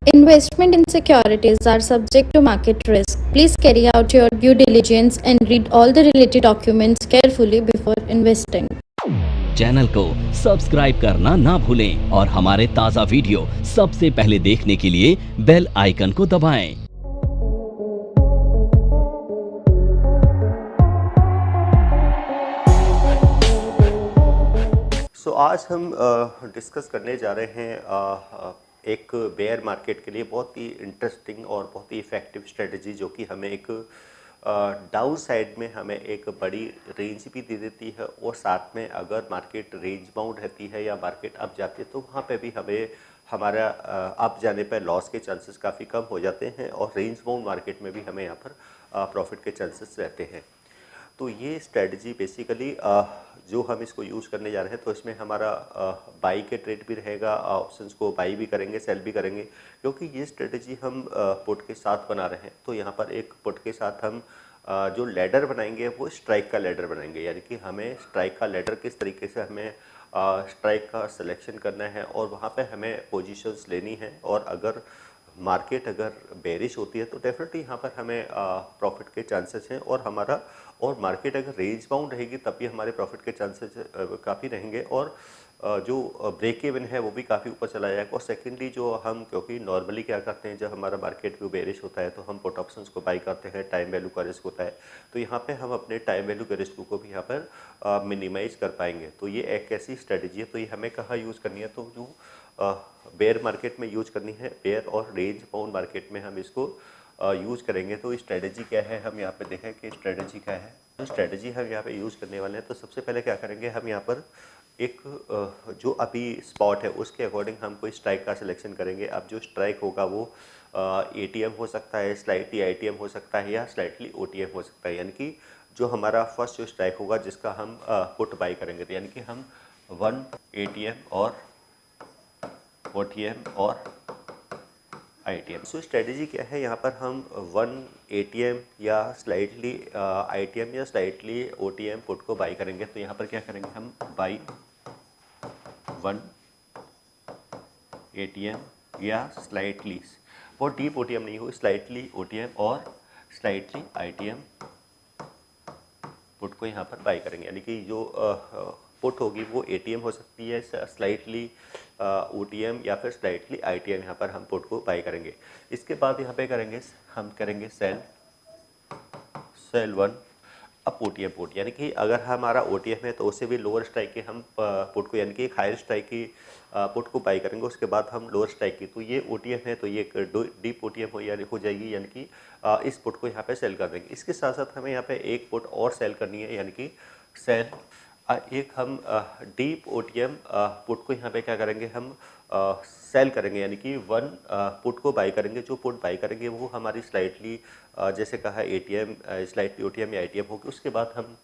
Investment in securities are subject to market risk. Please carry out your due diligence and read all the related documents carefully before investing. Channel को subscribe करना ना भूलें और हमारे ताज़ा video सबसे पहले देखने के लिए बेल आइकन को दबाएं। आज हम डिस्कस करने जा रहे हैं एक बेयर मार्केट के लिए बहुत ही इंटरेस्टिंग और बहुत ही इफ़ेक्टिव स्ट्रेटजी, जो कि हमें एक डाउन साइड में हमें एक बड़ी रेंज भी दे देती है, और साथ में अगर मार्केट रेंज बाउंड रहती है या मार्केट अप जाती है तो वहाँ पे भी हमें हमारा अप जाने पर लॉस के चांसेस काफ़ी कम हो जाते हैं, और रेंज बाउंड मार्केट में भी हमें यहाँ पर प्रॉफिट के चांसेस रहते हैं। तो ये स्ट्रेटजी बेसिकली जो हम इसको यूज़ करने जा रहे हैं, तो इसमें हमारा बाई के ट्रेड भी रहेगा, ऑप्शंस को बाई भी करेंगे, सेल भी करेंगे, क्योंकि ये स्ट्रेटजी हम पुट के साथ बना रहे हैं। तो यहाँ पर एक पुट के साथ हम जो लैडर बनाएंगे वो स्ट्राइक का लैडर बनाएंगे, यानी कि हमें स्ट्राइक का लैडर किस तरीके से हमें स्ट्राइक का सिलेक्शन करना है और वहाँ पे हमें पोजीशंस लेनी है, और अगर मार्केट अगर बेरिश होती है तो डेफिनेटली यहाँ पर हमें प्रॉफिट के चांसेस हैं, और मार्केट अगर रेंज बाउंड रहेगी तब भी हमारे प्रॉफिट के चांसेस काफ़ी रहेंगे, और जो ब्रेक इवन है वो भी काफ़ी ऊपर चला जाएगा। और सेकेंडली जो हम, क्योंकि नॉर्मली क्या करते हैं जब हमारा मार्केट व्यू बेरिश होता है तो हम पुट ऑप्शंस को बाई करते हैं, टाइम वैल्यू का रिस्क होता है, तो यहाँ पे हम अपने टाइम वैल्यू के रिस्क को भी यहाँ पर मिनिमाइज कर पाएंगे। तो ये एक ऐसी स्ट्रेटजी है। तो ये हमें कहाँ यूज़ करनी है, तो जो बेयर मार्केट में यूज करनी है, बेयर और रेंज बाउंड मार्केट में हम इसको यूज़ करेंगे। तो स्ट्रेटजी क्या है, हम यहाँ पे देखें कि स्ट्रेटजी क्या है। तो स्ट्रेटजी हम यहाँ पे यूज़ करने वाले हैं। तो सबसे पहले क्या करेंगे, हम यहाँ पर एक जो अभी स्पॉट है उसके अकॉर्डिंग हम कोई स्ट्राइक का सिलेक्शन करेंगे। अब जो स्ट्राइक होगा वो एटीएम हो सकता है, स्लाइटली आईटीएम हो सकता है, या स्लाइटली ओटीएम हो सकता है। यानी कि जो हमारा फर्स्ट जो स्ट्राइक होगा जिसका हम पुट बाई करेंगे, तो यानी कि हम 1 एटीएम और ओटीएम और आईटीएम। सो स्ट्रेटजी क्या है, यहाँ पर हम 1 एटीएम या स्लाइटली आईटीएम या स्लाइटली ओटीएम पुट को बाई करेंगे। तो यहाँ पर क्या करेंगे, हम बाई 1 एटीएम या स्लाइटली, बहुत डीप ओटीएम नहीं हो, स्लाइटली ओटीएम और स्लाइटली आईटीएम पुट को यहाँ पर बाई करेंगे। यानी कि जो पुट होगी वो एटीएम हो सकती है, स्लाइटली ओटीएम या फिर स्लाइटली आईटीएम, यहाँ पर हम पुट को बाई करेंगे। इसके बाद यहाँ पे हम करेंगे सेल 1 अब ओटीएम पुट, यानी कि अगर हमारा ओटीएम है तो उससे भी लोअर स्ट्राइक के हम पुट को, यानी कि एक हायर स्ट्राइक की पुट को बाई करेंगे, उसके बाद हम लोअर स्ट्राइक की। तो ये ओटीएम है तो ये डीप ओटीएम हो जाएगी, यानी कि इस पुट को यहाँ पे सेल कर देंगे। इसके साथ साथ हमें यहाँ पे एक पुट और सेल करनी है, यानी कि एक हम डीप ओटीएम पुट को यहाँ पे क्या करेंगे, हम सेल करेंगे, यानी कि 1 पुट को बाई करेंगे। जो पुट बाई करेंगे वो हमारी स्लाइटली जैसे कहा एटीएम, स्लाइटली ओटीएम या आईटीएम होगी। उसके बाद हम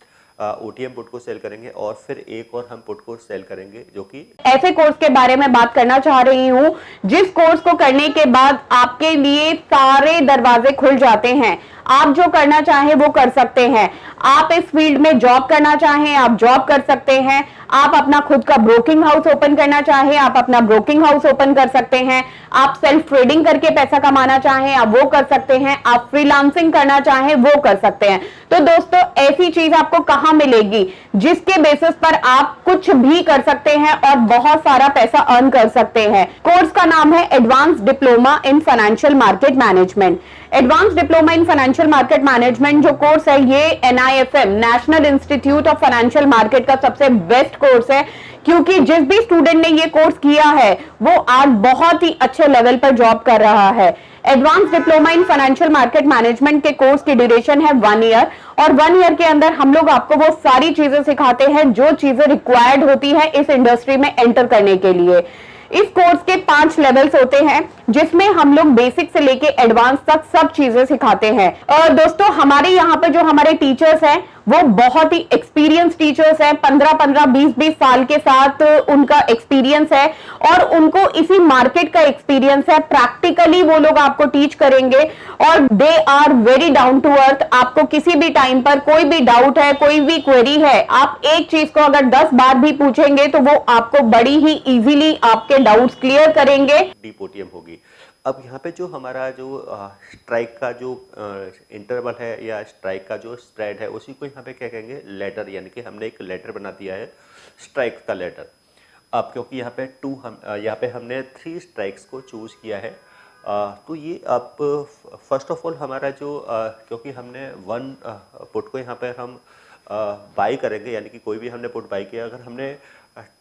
ओटीएम पुट को सेल करेंगे, और फिर एक और हम पुट को सेल करेंगे, जो कि ऐसे कोर्स के बारे में बात करना चाह रही हूं जिस कोर्स को करने के बाद आपके लिए सारे दरवाजे खुल जाते हैं। आप जो करना चाहें वो कर सकते हैं। आप इस फील्ड में जॉब करना चाहें, आप जॉब कर सकते हैं। आप अपना खुद का ब्रोकिंग हाउस ओपन करना चाहें, आप अपना ब्रोकिंग हाउस ओपन कर सकते हैं। आप सेल्फ ट्रेडिंग करके पैसा कमाना चाहें, आप वो कर सकते हैं। आप फ्रीलांसिंग करना चाहें, वो कर सकते हैं। तो दोस्तों, ऐसी चीज आपको कहां मिलेगी जिसके बेसिस पर आप कुछ भी कर सकते हैं और बहुत सारा पैसा अर्न कर सकते हैं। कोर्स का नाम है advance diploma in financial market management. Advance diploma in financial market management जो कोर्स है, ये NIFM national institute of financial market का सबसे बेस्ट कोर्स है, क्योंकि जिस भी स्टूडेंट ने ये कोर्स किया है वो आज बहुत ही अच्छे लेवल पर जॉब कर रहा है। Advance diploma in financial market management के कोर्स की ड्यूरेशन है 1 ईयर, और 1 ईयर के अंदर हम लोग आपको वो सारी चीजें सिखाते हैं जो चीजें रिक्वायर्ड होती है इस इंडस्ट्री में एंटर करने के लिए। इस कोर्स के 5 लेवल्स होते हैं, जिसमें हम लोग बेसिक से लेके एडवांस तक सब चीजें सिखाते हैं। और दोस्तों, हमारे यहाँ पर जो हमारे टीचर्स हैं वो बहुत ही एक्सपीरियंस टीचर्स हैं। 15-15, 20-20 साल के साथ उनका एक्सपीरियंस है, और उनको इसी मार्केट का एक्सपीरियंस है। प्रैक्टिकली वो लोग आपको टीच करेंगे, और they are very down to earth. आपको किसी भी टाइम पर कोई भी डाउट है, कोई भी क्वेरी है, आप एक चीज को अगर 10 बार भी पूछेंगे तो वो आपको बड़ी ही इजीली आपके डाउट्स क्लियर करेंगे। डीप ओटीएम होगी। अब यहाँ पे जो हमारा जो स्ट्राइक का जो इंटरवल है या स्ट्राइक का जो स्प्रेड है, उसी को यहाँ पे क्या कहेंगे, लेटर, यानी कि हमने एक लेटर बना दिया है स्ट्राइक का लेटर। अब क्योंकि यहाँ पे यहाँ पे हमने 3 स्ट्राइक्स को चूज़ किया है, तो ये अब फर्स्ट ऑफ ऑल हमारा जो क्योंकि हमने 1 पुट को यहाँ पे हम बाई करेंगे, यानी कि कोई भी हमने पुट बाई किया, अगर हमने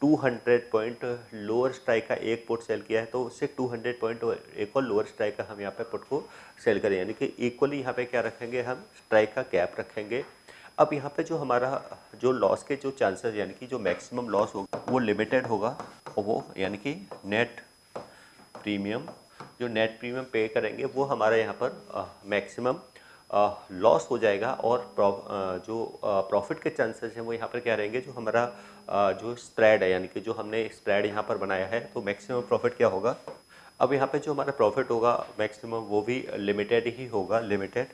200 पॉइंट लोअर स्ट्राइक का एक पुट सेल किया है तो उससे 200 पॉइंट एक और लोअर स्ट्राइक का हम यहाँ पे पुट को सेल करें, यानी कि इक्वली यहाँ पे क्या रखेंगे, हम स्ट्राइक का गैप रखेंगे। अब यहाँ पे जो हमारा जो लॉस के जो चांसेस, यानी कि जो मैक्सिमम लॉस होगा वो लिमिटेड होगा, और वो यानी कि नेट प्रीमियम, जो नेट प्रीमियम पे करेंगे वो हमारा यहाँ पर मैक्सिमम लॉस हो जाएगा, और जो प्रॉफिट के चांसेस हैं वो यहाँ पर क्या रहेंगे, जो हमारा जो स्प्रेड है, यानी कि जो हमने स्प्रेड यहाँ पर बनाया है, तो मैक्सिमम प्रॉफिट क्या होगा। अब यहाँ पे जो हमारा प्रॉफिट होगा मैक्सिमम वो भी लिमिटेड ही होगा, लिमिटेड।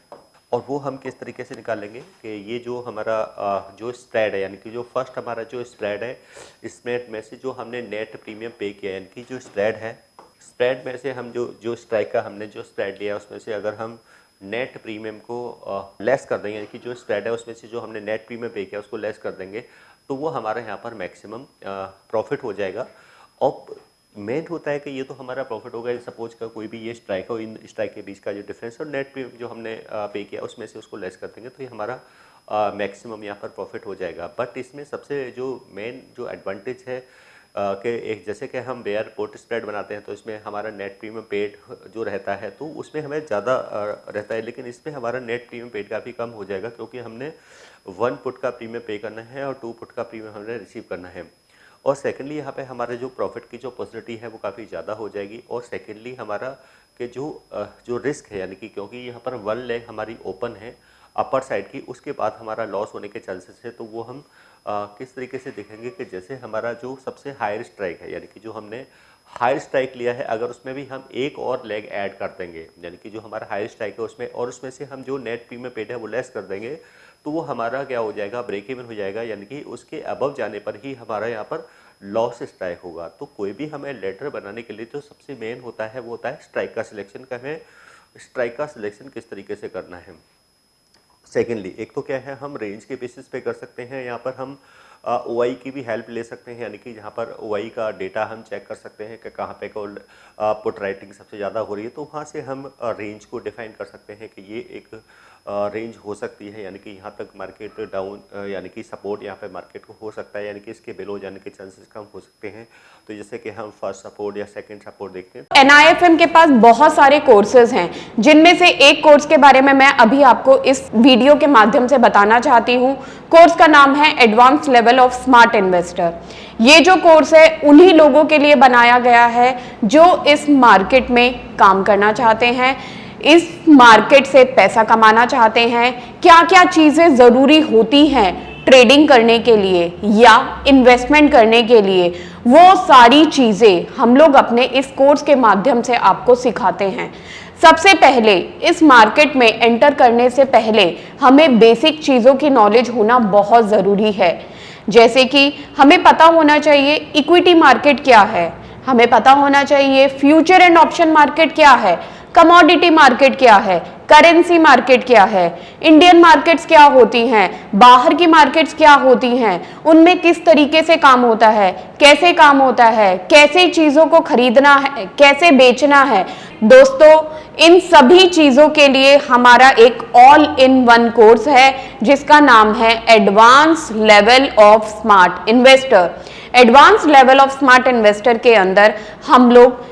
और वो हम किस तरीके से निकालेंगे कि ये जो हमारा जो स्प्रेड है, यानी कि जो फर्स्ट हमारा जो स्प्रेड है, इसमें में से जो हमने नेट प्रीमियम पे किया, यानी कि जो स्प्रेड है, स्प्रेड में से हम जो स्ट्राइक का हमने जो स्प्रेड लिया उसमें से अगर हम नेट प्रीमियम को लेस कर देंगे, यानी कि जो स्प्रेड है उसमें से जो हमने नेट प्रीमियम पे किया उसको लेस कर देंगे, तो वो हमारे यहाँ पर मैक्सिमम प्रॉफिट हो जाएगा। और मेन होता है कि ये तो हमारा प्रॉफिट होगा, सपोज का कोई भी ये स्ट्राइक हो, इन स्ट्राइक के बीच का जो डिफरेंस और नेट प्रीमियम जो हमने पे किया उसमें से उसको लेस कर देंगे, तो ये हमारा मैक्सिमम यहाँ पर प्रॉफिट हो जाएगा। बट इसमें सबसे जो मेन जो एडवांटेज है कि एक जैसे कि हम बेयर पुट स्प्रेड बनाते हैं तो इसमें हमारा नेट प्रीमियम पेड जो रहता है तो उसमें हमें ज़्यादा रहता है, लेकिन इसमें हमारा नेट प्रीमियम पेड काफ़ी कम हो जाएगा, क्योंकि हमने 1 पुट का प्रीमियम पे करना है और 2 पुट का प्रीमियम हमने रिसीव करना है। और सेकेंडली यहाँ पे हमारे जो प्रॉफिट की जो पॉसिबिलिटी है वो काफ़ी ज़्यादा हो जाएगी। और सेकेंडली हमारा कि जो रिस्क है, यानी कि क्योंकि यहाँ पर 1 लेग हमारी ओपन है अपर साइड की, उसके बाद हमारा लॉस होने के चांसेस है, तो वो हम किस तरीके से देखेंगे कि जैसे हमारा जो सबसे हायर स्ट्राइक है, यानी कि जो हमने हायर स्ट्राइक लिया है, अगर उसमें भी हम एक और लेग ऐड कर देंगे, यानी कि जो हमारा हायर स्ट्राइक है उसमें, और उसमें से हम जो नेट प्रीमियम पेड है वो लेस कर देंगे, तो वो हमारा क्या हो जाएगा, ब्रेक इवन हो जाएगा, यानी कि उसके अबव जाने पर ही हमारा यहाँ पर लॉस स्ट्राइक होगा। तो कोई भी हमें लेटर बनाने के लिए जो सबसे मेन होता है वो होता है स्ट्राइक का सिलेक्शन, का हमें स्ट्राइक का सिलेक्शन किस तरीके से करना है। सेकेंडली एक तो क्या है, हम रेंज के बेसिस पे कर सकते हैं, यहाँ पर हम OI की भी हेल्प ले सकते हैं, यानी कि यहाँ पर OI का डेटा हम चेक कर सकते हैं कि कहाँ पे पुट राइटिंग सबसे ज़्यादा हो रही है, तो वहाँ से हम रेंज को डिफाइन कर सकते हैं कि ये एक रेंज हो सकती है, यानी कि यहाँ तक मार्केट डाउन, यानी कि सपोर्ट यहाँ पे मार्केट को हो सकता है, यानी कि इसके बिलो जाने के चांसेस कम हो सकते हैं। तो जैसे कि हम फर्स्ट सपोर्ट या सेकंड सपोर्ट देखते हैं। NIFM के पास बहुत सारे कोर्सेज हैं, जिनमें से एक कोर्स के बारे में मैं अभी आपको इस वीडियो के माध्यम से बताना चाहती हूँ। कोर्स का नाम है advance level of smart investor. ये जो कोर्स है उन्हीं लोगों के लिए बनाया गया है जो इस मार्केट में काम करना चाहते हैं, इस मार्केट से पैसा कमाना चाहते हैं। क्या क्या चीजें जरूरी होती हैं ट्रेडिंग करने के लिए या इन्वेस्टमेंट करने के लिए, वो सारी चीजें हम लोग अपने इस कोर्स के माध्यम से आपको सिखाते हैं। सबसे पहले इस मार्केट में एंटर करने से पहले हमें बेसिक चीजों की नॉलेज होना बहुत जरूरी है, जैसे कि हमें पता होना चाहिए इक्विटी मार्केट क्या है, हमें पता होना चाहिए फ्यूचर एंड ऑप्शन मार्केट क्या है, कमोडिटी मार्केट क्या है, करेंसी मार्केट क्या है, इंडियन मार्केट्स क्या होती हैं, बाहर की मार्केट्स क्या होती हैं, उनमें किस तरीके से काम होता है, कैसे काम होता है, कैसे चीजों को खरीदना है, कैसे बेचना है। दोस्तों, इन सभी चीजों के लिए हमारा एक ऑल इन वन कोर्स है जिसका नाम है advance level of smart investor. Advance level of smart investor के अंदर हम लोग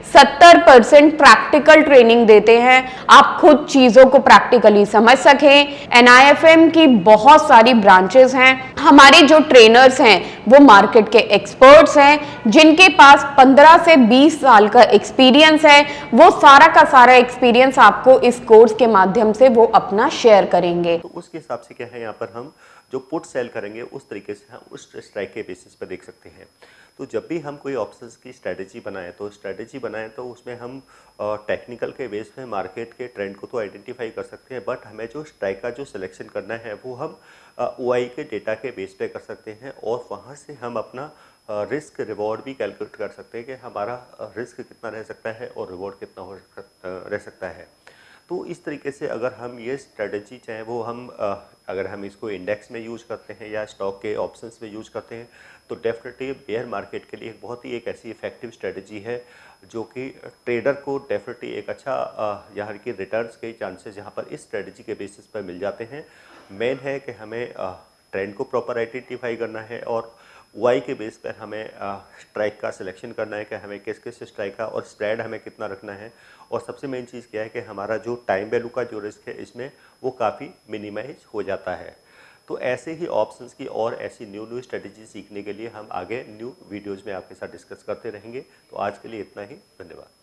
70% प्रैक्टिकल ट्रेनिंग देते हैं, आप खुद चीजों को प्रैक्टिकली समझ सकें। NIFM की बहुत सारी ब्रांचेस हैं, हमारे जो ट्रेनर्स हैं वो मार्केट के एक्सपर्ट्स हैं जिनके पास 15 से 20 साल का एक्सपीरियंस है। वो सारा का सारा एक्सपीरियंस आपको इस कोर्स के माध्यम से वो अपना शेयर करेंगे। तो उसके हिसाब से क्या है, यहाँ पर हम जो पुट सेल करेंगे उस तरीके से हम उस स्ट्राइक के बेसिस पर देख सकते हैं। तो जब भी हम कोई ऑप्शंस की स्ट्रेटजी बनाएं तो उसमें हम टेक्निकल के बेस पे मार्केट के ट्रेंड को तो आइडेंटिफाई कर सकते हैं, बट हमें जो स्ट्राइक का जो सिलेक्शन करना है वो हम OI के डेटा के बेस पे कर सकते हैं, और वहाँ से हम अपना रिस्क रिवॉर्ड भी कैलकुलेट कर सकते हैं कि हमारा रिस्क कितना रह सकता है और रिवॉर्ड कितना रह सकता है। तो इस तरीके से अगर हम ये स्ट्रेटजी चाहे वो हम अगर हम इसको इंडेक्स में यूज़ करते हैं या स्टॉक के ऑप्शंस में यूज़ करते हैं, तो डेफिनेटली बेयर मार्केट के लिए बहुत ही एक ऐसी इफेक्टिव स्ट्रेटजी है जो कि ट्रेडर को डेफिनेटली एक अच्छा यहाँ की रिटर्न्स के चांसेस यहाँ पर इस स्ट्रेटजी के बेसिस पर मिल जाते हैं। मेन है कि हमें ट्रेंड को प्रॉपर आइडेंटिफाई करना है और वाई के बेस पर हमें स्ट्राइक का सिलेक्शन करना है कि हमें किस किस स्ट्राइक का और स्प्रेड हमें कितना रखना है। और सबसे मेन चीज़ क्या है कि हमारा जो टाइम वैल्यू का जो रिस्क है इसमें वो काफ़ी मिनिमाइज हो जाता है। तो ऐसे ही ऑप्शंस की और ऐसी न्यू स्ट्रेटजी सीखने के लिए हम आगे न्यू वीडियोज़ में आपके साथ डिस्कस करते रहेंगे। तो आज के लिए इतना ही, धन्यवाद।